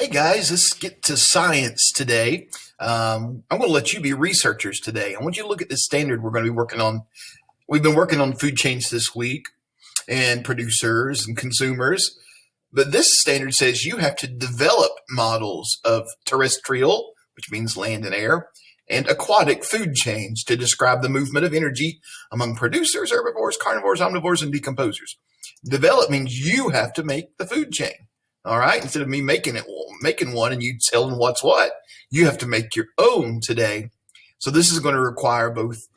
Hey guys, let's get to science today. I'm going to let you be researchers today. I want you to look at this standard we're going to be working on. We've been working on food chains this week and producers and consumers, but this standard says you have to develop models of terrestrial, which means land and air, and aquatic food chains to describe the movement of energy among producers, herbivores, carnivores, omnivores, and decomposers. Develop means you have to make the food chain. All right. Instead of me making one and you telling what's what, you have to make your own today. So this is going to require both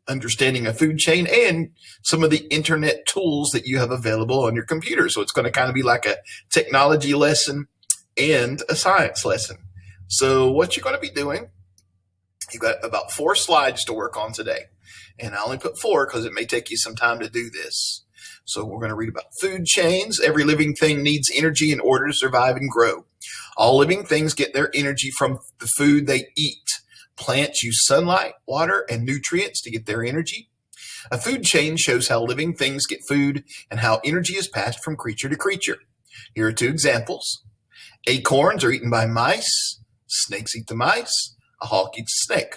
understanding a food chain and some of the internet tools that you have available on your computer. So it's going to kind of be like a technology lesson and a science lesson. So what you're going to be doing, you've got about 4 slides to work on today. And I only put 4 because it may take you some time to do this. So we're going to read about food chains. Every living thing needs energy in order to survive and grow. All living things get their energy from the food they eat. Plants use sunlight, water, and nutrients to get their energy. A food chain shows how living things get food and how energy is passed from creature to creature. Here are 2 examples. Acorns are eaten by mice. Snakes eat the mice. A hawk eats a snake.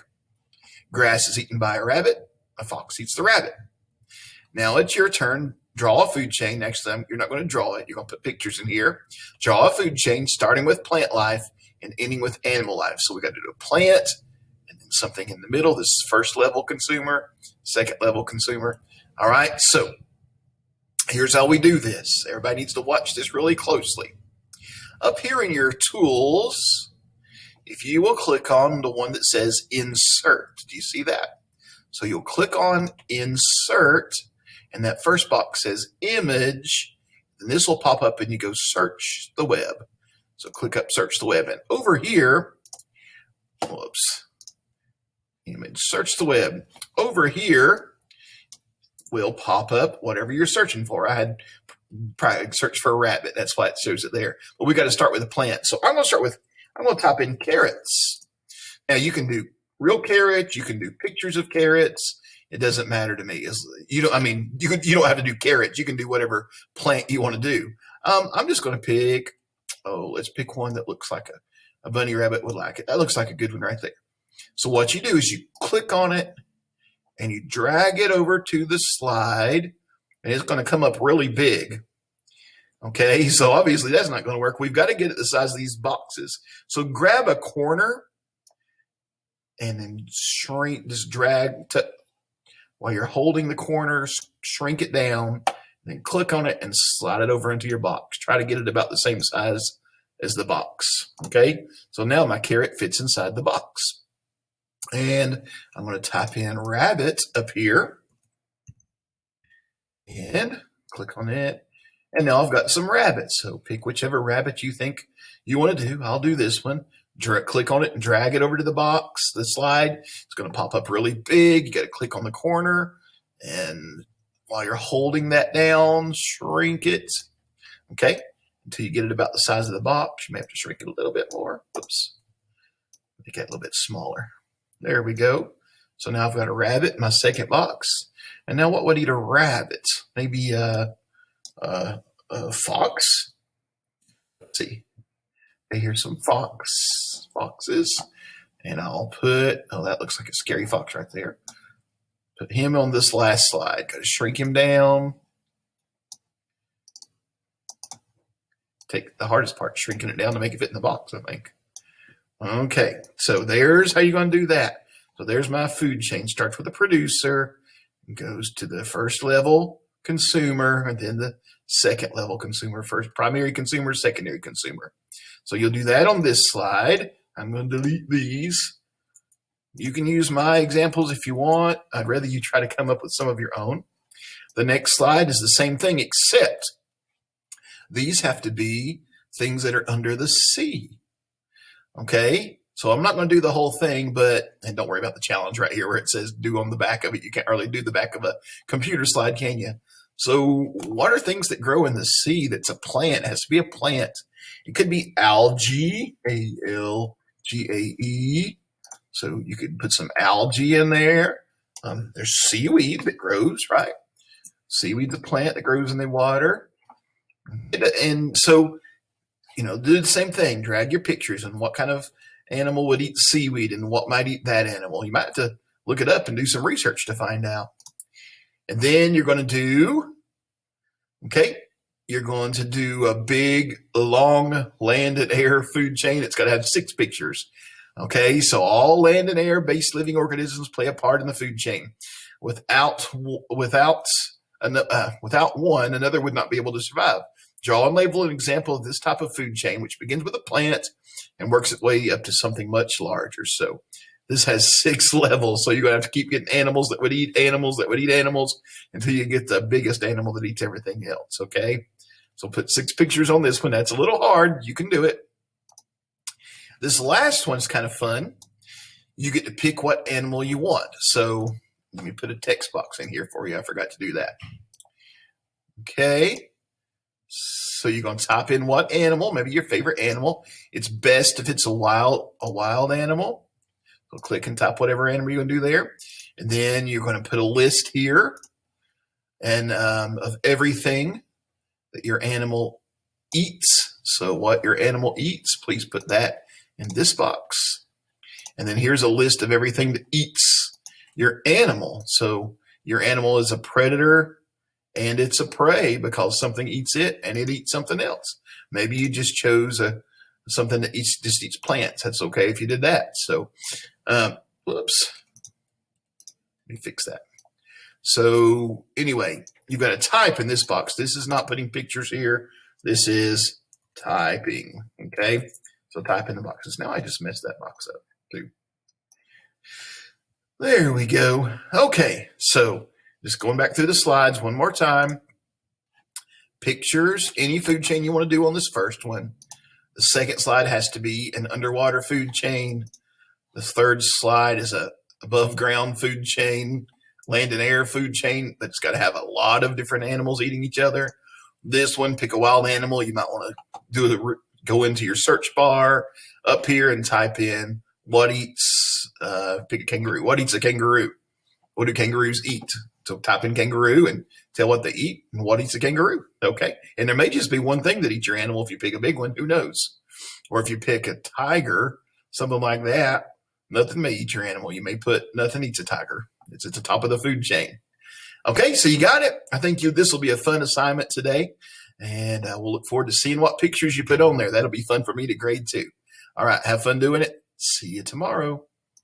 Grass is eaten by a rabbit. A fox eats the rabbit. Now it's your turn. Draw a food chain. Next time, you're not going to draw it. You're going to put pictures in here. Draw a food chain starting with plant life and ending with animal life. So we got to do a plant and then something in the middle. This is first level consumer, second level consumer. All right. So here's how we do this. Everybody needs to watch this really closely. Up here in your tools, if you will click on the one that says insert, do you see that? So you'll click on insert. And that first box says image, and this will pop up and you go search the web. So click up search the web. And over here, image, search the web. Over here will pop up whatever you're searching for. I had probably searched for a rabbit. That's why it shows it there. But we got to start with a plant. So I'm going to type in carrots. Now you can do real carrots. You can do pictures of carrots. It doesn't matter to me. You don't have to do carrots. You can do whatever plant you want to do. I'm just going to pick, let's pick one that looks like a bunny rabbit would like it. That looks like a good one right there. So what you do is you click on it and you drag it over to the slide and it's going to come up really big. Okay, so obviously that's not going to work. We've got to get it the size of these boxes. So grab a corner and then shrink, just drag to, while you're holding the corner, shrink it down, then click on it and slide it over into your box. Try to get it about the same size as the box, okay? So now my carrot fits inside the box. And I'm going to type in rabbit up here and click on it. And now I've got some rabbits. So pick whichever rabbit you think you want to do. I'll do this one. Click on it and drag it over to the box, the slide. It's going to pop up really big. You got to click on the corner. And while you're holding that down, shrink it. Okay. Until you get it about the size of the box. You may have to shrink it a little bit more. Oops. Make it a little bit smaller. There we go. So now I've got a rabbit in my second box. And now what would eat a rabbit? Maybe a fox. Let's see. Here's some foxes, and I'll put, that looks like a scary fox right there. Put him on this last slide. Got to shrink him down. Take the hardest part, shrinking it down to make it fit in the box, I think. Okay, so there's how you're going to do that. So there's my food chain. Starts with a producer, goes to the first level consumer, and then the second level consumer. First primary consumer, secondary consumer. So you'll do that on this slide. I'm going to delete these. You can use my examples if you want. I'd rather you try to come up with some of your own. The next slide is the same thing, except these have to be things that are under the sea. Okay? So I'm not going to do the whole thing, and don't worry about the challenge right here where it says do on the back of it. You can't really do the back of a computer slide, can you? So what are things that grow in the sea that's a plant? It has to be a plant. It could be algae, A-L-G-A-E. So you could put some algae in there. There's seaweed that grows, right? Seaweed's a plant that grows in the water. And so do the same thing. Drag your pictures and what kind of animal would eat seaweed and what might eat that animal. You might have to look it up and do some research to find out. And then you're going to do, you're going to do a big, long land and air food chain. It's got to have 6 pictures. Okay, so all land and air-based living organisms play a part in the food chain. Without one, another would not be able to survive. Draw and label an example of this type of food chain, which begins with a plant and works its way up to something much larger. So this has 6 levels. So you're going to have to keep getting animals that would eat animals that would eat animals until you get the biggest animal that eats everything else. Okay, so put 6 pictures on this one. That's a little hard. You can do it. This last one's kind of fun. You get to pick what animal you want. So let me put a text box in here for you. I forgot to do that. Okay. So you're going to type in what animal, maybe your favorite animal. It's best if it's a wild animal. So click and type whatever animal you're going to do there. And then you're going to put a list here and of everything that your animal eats. So what your animal eats, please put that in this box. And then here's a list of everything that eats your animal. So your animal is a predator and it's a prey because something eats it and it eats something else. Maybe you just chose something that just eats plants. That's okay if you did that. So, whoops. Let me fix that. So anyway, you've got to type in this box. This is not putting pictures here. This is typing. Okay. So type in the boxes. Now I just messed that box up too. There we go. Okay, so just going back through the slides one more time. Pictures, any food chain you want to do on this first one. The second slide has to be an underwater food chain. The third slide is a above ground food chain, land and air food chain that's got to have a lot of different animals eating each other. This one, pick a wild animal. You might want to go into your search bar up here and type in what eats, pick a kangaroo. What eats a kangaroo? What do kangaroos eat? So type in kangaroo and tell what they eat and what eats a kangaroo. Okay. And there may just be one thing that eats your animal if you pick a big one. Who knows? Or if you pick a tiger, something like that, nothing may eat your animal. You may put nothing eats a tiger. It's at the top of the food chain. Okay, so you got it. I think this will be a fun assignment today. And we'll look forward to seeing what pictures you put on there. That'll be fun for me to grade too. All right, have fun doing it. See you tomorrow.